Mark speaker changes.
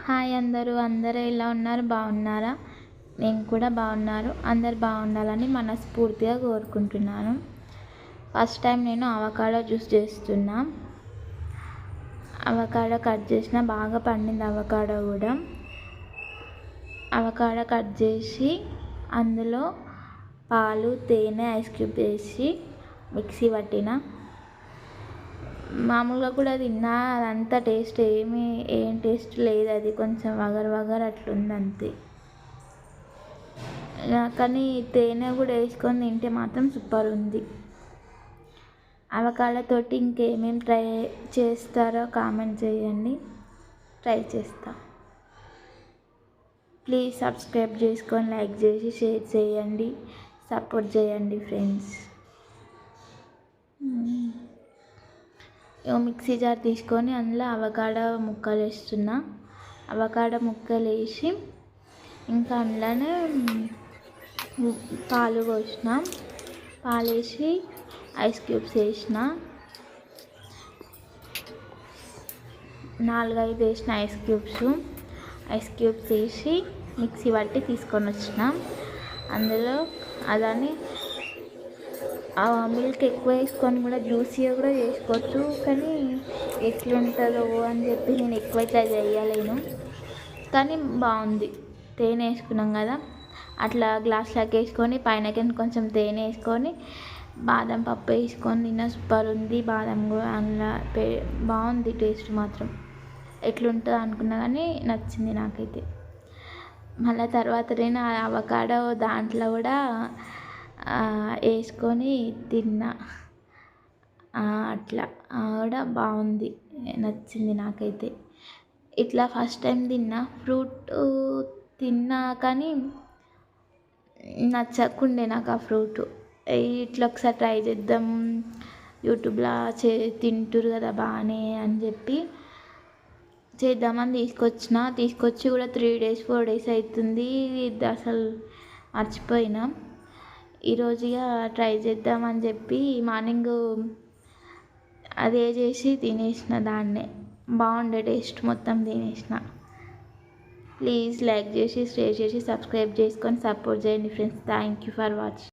Speaker 1: Hi అందరూ ఎలా ఉన్నారు? బాగున్నారా? నేను కూడా బాగున్నారు. అందరు బాగుండాలని మనస్ఫూర్తిగా కోరుకుంటున్నాను. ఫస్ట్ టైం నేను అవకాడో జ్యూస్ చేస్తున్నా. అవకాడో కట్ చేసిన, బాగా పండింది అవకాడో కూడా. అవకాడో కట్ చేసి అందులో పాలు, తేనె, ఐస్ క్యూబ్ వేసి మిక్సీ పట్టిన. మామూలుగా కూడా తిన్నా, అదంతా ఏం టేస్ట్ లేదు. అది కొంచెం వగరు అట్లుంది అంతే. కానీ తేనె కూడా వేసుకొని తింటే మాత్రం సూపర్ ఉంది. అవకాడోతోటి ఇంకేమేమి ట్రై చేస్తారో కామెంట్ చేయండి, ట్రై చేస్తా. ప్లీజ్ సబ్స్క్రైబ్ చేసుకొని, లైక్ చేసి, షేర్ చేయండి, సపోర్ట్ చేయండి ఫ్రెండ్స్. మిక్సీ జార్ తీసుకొని అందులో అవకాడో ముక్కలు వేస్తున్నా. అవకాడో ముక్కలు వేసి ఇంకా అందులోనే పాలు పోసిన. పాలు వేసి ఐస్ క్యూబ్స్ వేసిన. 4-5 వేసిన ఐస్ క్యూబ్స్ వేసి మిక్సీ పట్టి తీసుకొని వచ్చిన. అందులో అదని మిల్క్ ఎక్కువ వేసుకొని కూడా జ్యూసీగా కూడా చేసుకోవచ్చు. కానీ ఎట్లుంటుందో అని చెప్పి నేను ఎక్కువ ఇట్లా చేయలేను. కానీ బాగుంది. తేనె వేసుకున్నాం కదా, అట్లా గ్లాస్లోకి వేసుకొని పైన కొంచెం తేనె వేసుకొని బాదం పప్పు వేసుకొని తిన్న సూపర్ ఉంది. బాదం కూడా అందులో బాగుంది. టేస్ట్ మాత్రం ఎట్లుంటుందో అనుకున్నా కానీ నచ్చింది నాకైతే. మళ్ళీ తర్వాత నేను అవకాడో దాంట్లో కూడా వేసుకొని తిన్నా. అట్లా కూడా బాగుంది, నచ్చింది నాకైతే. ఇట్లా ఫస్ట్ టైం ఫ్రూట్ తిన్నా కానీ నచ్చకుండే నాకు ఆ ఫ్రూట్. ఇట్లా ఒకసారి ట్రై చేద్దాం, యూట్యూబ్లో తింటురు కదా బాగానే అని చెప్పి చేద్దామని తీసుకొచ్చి కూడా 3 days 4 days అవుతుంది. ఇది అసలు మర్చిపోయినా. ఈరోజు ఇక ట్రై చేద్దామని చెప్పి మార్నింగ్ అదే చేసి తినేసిన. దాన్నే బాగుండే టేస్ట్, మొత్తం తినేసిన. ప్లీజ్ లైక్ చేసి, షేర్ చేసి, సబ్స్క్రైబ్ చేసుకొని సపోర్ట్ చేయండి friends. Thank you for watching.